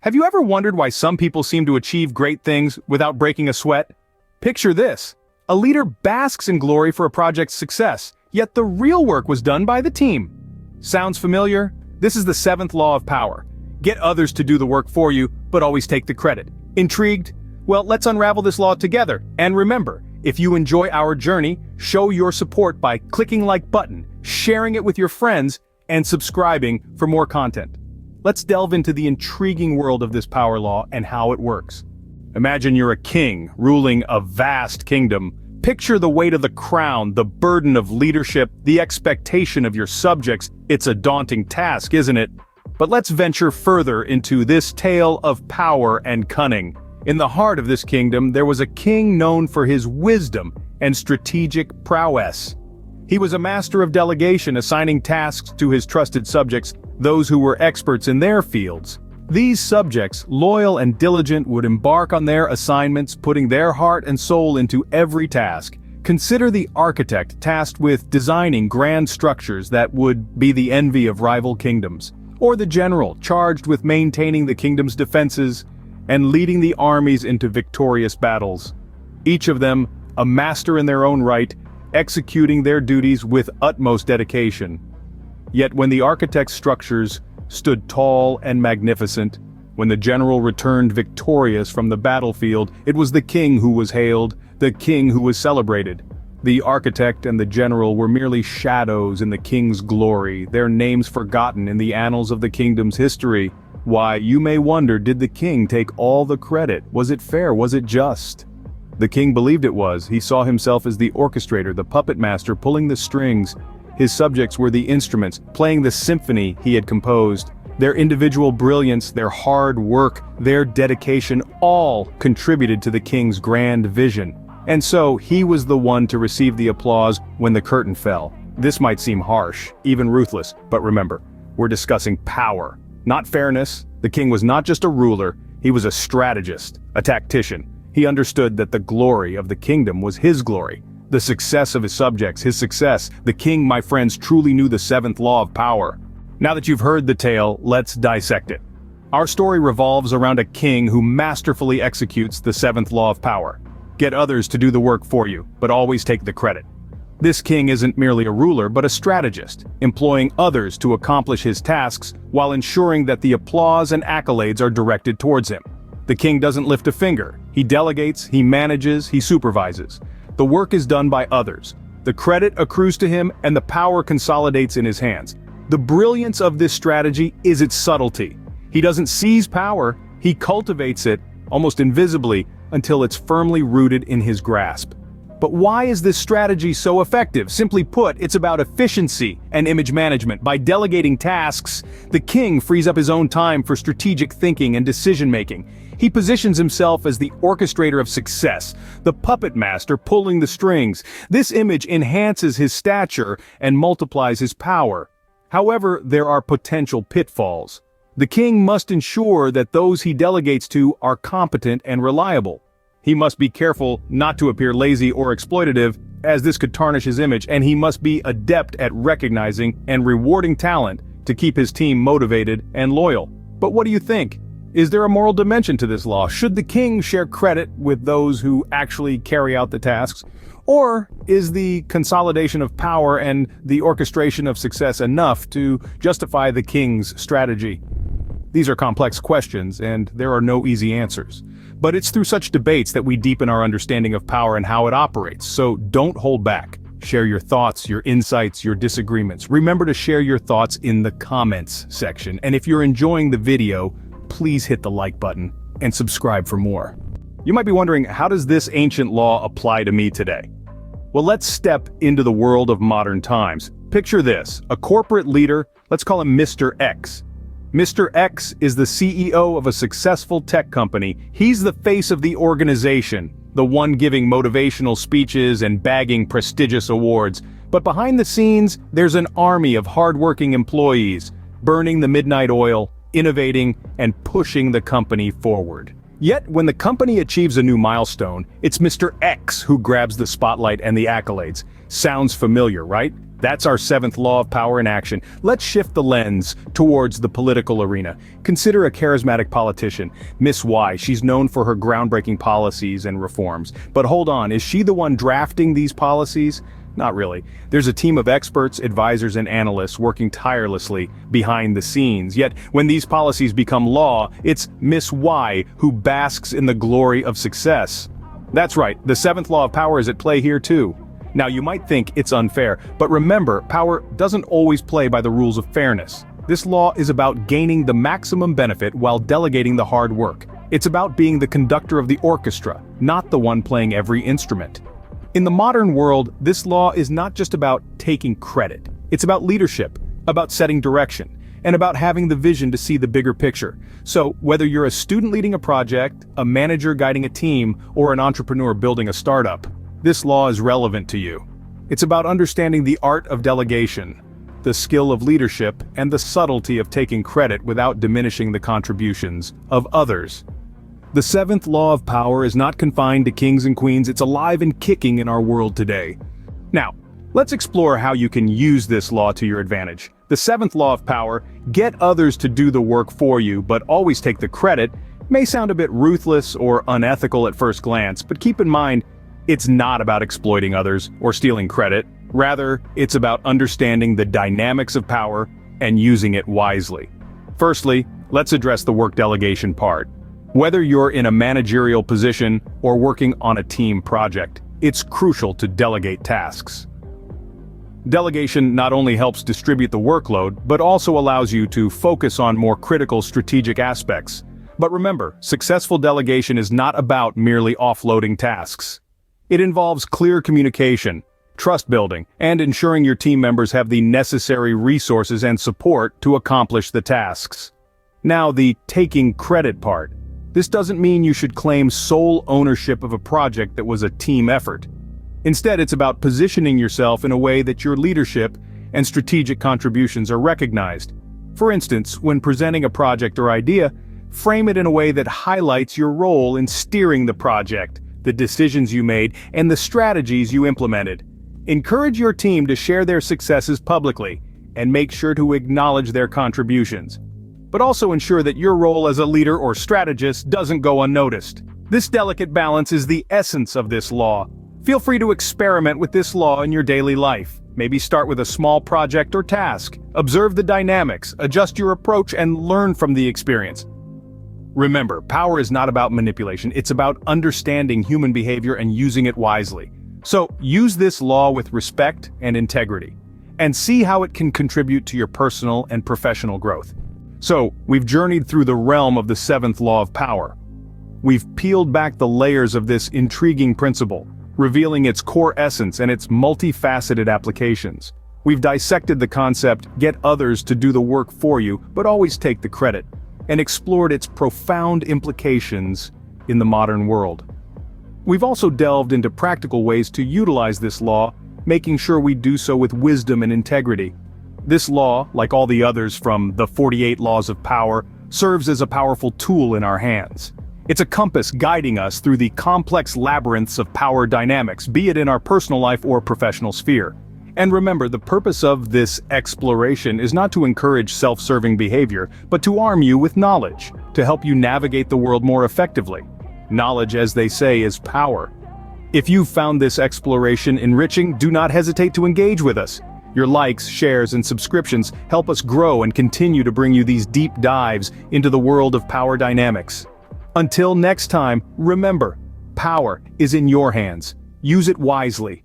Have you ever wondered why some people seem to achieve great things without breaking a sweat? Picture this. A leader basks in glory for a project's success, yet the real work was done by the team. Sounds familiar? This is the seventh law of power. Get others to do the work for you, but always take the credit. Intrigued? Well, let's unravel this law together. And remember, if you enjoy our journey, show your support by clicking like button, sharing it with your friends, and subscribing for more content. Let's delve into the intriguing world of this power law and how it works. Imagine you're a king ruling a vast kingdom. Picture the weight of the crown, the burden of leadership, the expectation of your subjects. It's a daunting task, isn't it? But let's venture further into this tale of power and cunning. In the heart of this kingdom, there was a king known for his wisdom and strategic prowess. He was a master of delegation, assigning tasks to his trusted subjects, those who were experts in their fields. These subjects, loyal and diligent, would embark on their assignments, putting their heart and soul into every task. Consider the architect tasked with designing grand structures that would be the envy of rival kingdoms, or the general charged with maintaining the kingdom's defenses and leading the armies into victorious battles. Each of them, a master in their own right, executing their duties with utmost dedication. Yet when the architect's structures stood tall and magnificent, when the general returned victorious from the battlefield, it was the king who was hailed, the king who was celebrated. The architect and the general were merely shadows in the king's glory, their names forgotten in the annals of the kingdom's history. Why, you may wonder, did the king take all the credit? Was it fair? Was it just? The king believed it was. He saw himself as the orchestrator, the puppet master pulling the strings. His subjects were the instruments, playing the symphony he had composed. Their individual brilliance, their hard work, their dedication, all contributed to the king's grand vision. And so, he was the one to receive the applause when the curtain fell. This might seem harsh, even ruthless, but remember, we're discussing power, not fairness. The king was not just a ruler, he was a strategist, a tactician. He understood that the glory of the kingdom was his glory. The success of his subjects, his success. The king, my friends, truly knew the seventh law of power. Now that you've heard the tale, let's dissect it. Our story revolves around a king who masterfully executes the seventh law of power. Get others to do the work for you, but always take the credit. This king isn't merely a ruler, but a strategist, employing others to accomplish his tasks while ensuring that the applause and accolades are directed towards him. The king doesn't lift a finger. He delegates, he manages, he supervises. The work is done by others. The credit accrues to him and the power consolidates in his hands. The brilliance of this strategy is its subtlety. He doesn't seize power, he cultivates it, almost invisibly, until it's firmly rooted in his grasp. But why is this strategy so effective? Simply put, it's about efficiency and image management. By delegating tasks, the king frees up his own time for strategic thinking and decision-making. He positions himself as the orchestrator of success, the puppet master pulling the strings. This image enhances his stature and multiplies his power. However, there are potential pitfalls. The king must ensure that those he delegates to are competent and reliable. He must be careful not to appear lazy or exploitative, as this could tarnish his image, and he must be adept at recognizing and rewarding talent to keep his team motivated and loyal. But what do you think? Is there a moral dimension to this law? Should the king share credit with those who actually carry out the tasks? Or is the consolidation of power and the orchestration of success enough to justify the king's strategy? These are complex questions, and there are no easy answers. But it's through such debates that we deepen our understanding of power and how it operates, so don't hold back. Share your thoughts, your insights, your disagreements. Remember to share your thoughts in the comments section, and if you're enjoying the video, please hit the like button and subscribe for more. You might be wondering, how does this ancient law apply to me today? Well, let's step into the world of modern times. Picture this, a corporate leader, let's call him Mr. X. Mr. X is the CEO of a successful tech company. He's the face of the organization, the one giving motivational speeches and bagging prestigious awards. But behind the scenes, there's an army of hardworking employees, burning the midnight oil, innovating, and pushing the company forward. Yet, when the company achieves a new milestone, it's Mr. X who grabs the spotlight and the accolades. Sounds familiar, right? That's our seventh law of power in action. Let's shift the lens towards the political arena. Consider a charismatic politician, Miss Y. She's known for her groundbreaking policies and reforms. But hold on, is she the one drafting these policies? Not really. There's a team of experts, advisors, and analysts working tirelessly behind the scenes. Yet, when these policies become law, it's Miss Y who basks in the glory of success. That's right, the seventh law of power is at play here too. Now you might think it's unfair, but remember, power doesn't always play by the rules of fairness. This law is about gaining the maximum benefit while delegating the hard work. It's about being the conductor of the orchestra, not the one playing every instrument. In the modern world, this law is not just about taking credit. It's about leadership, about setting direction, and about having the vision to see the bigger picture. So, whether you're a student leading a project, a manager guiding a team, or an entrepreneur building a startup, this law is relevant to you. It's about understanding the art of delegation, the skill of leadership, and the subtlety of taking credit without diminishing the contributions of others. The seventh law of power is not confined to kings and queens, it's alive and kicking in our world today. Now, let's explore how you can use this law to your advantage. The seventh law of power, get others to do the work for you but always take the credit, may sound a bit ruthless or unethical at first glance, but keep in mind, it's not about exploiting others or stealing credit. Rather, it's about understanding the dynamics of power and using it wisely. Firstly, let's address the work delegation part. Whether you're in a managerial position or working on a team project, it's crucial to delegate tasks. Delegation not only helps distribute the workload, but also allows you to focus on more critical strategic aspects. But remember, successful delegation is not about merely offloading tasks. It involves clear communication, trust building, and ensuring your team members have the necessary resources and support to accomplish the tasks. Now, the taking credit part. This doesn't mean you should claim sole ownership of a project that was a team effort. Instead, it's about positioning yourself in a way that your leadership and strategic contributions are recognized. For instance, when presenting a project or idea, frame it in a way that highlights your role in steering the project, the decisions you made, and the strategies you implemented. Encourage your team to share their successes publicly, and make sure to acknowledge their contributions. But also ensure that your role as a leader or strategist doesn't go unnoticed. This delicate balance is the essence of this law. Feel free to experiment with this law in your daily life. Maybe start with a small project or task. Observe the dynamics, adjust your approach, and learn from the experience. Remember, power is not about manipulation, it's about understanding human behavior and using it wisely. So, use this law with respect and integrity, and see how it can contribute to your personal and professional growth. So, we've journeyed through the realm of the seventh law of power. We've peeled back the layers of this intriguing principle, revealing its core essence and its multifaceted applications. We've dissected the concept, get others to do the work for you, but always take the credit, and explored its profound implications in the modern world. We've also delved into practical ways to utilize this law, making sure we do so with wisdom and integrity. This law, like all the others from the 48 laws of power, serves as a powerful tool in our hands. It's a compass guiding us through the complex labyrinths of power dynamics, be it in our personal life or professional sphere. And remember, the purpose of this exploration is not to encourage self-serving behavior, but to arm you with knowledge, to help you navigate the world more effectively. Knowledge, as they say, is power. If you've found this exploration enriching, do not hesitate to engage with us. Your likes, shares, and subscriptions help us grow and continue to bring you these deep dives into the world of power dynamics. Until next time, remember, power is in your hands. Use it wisely.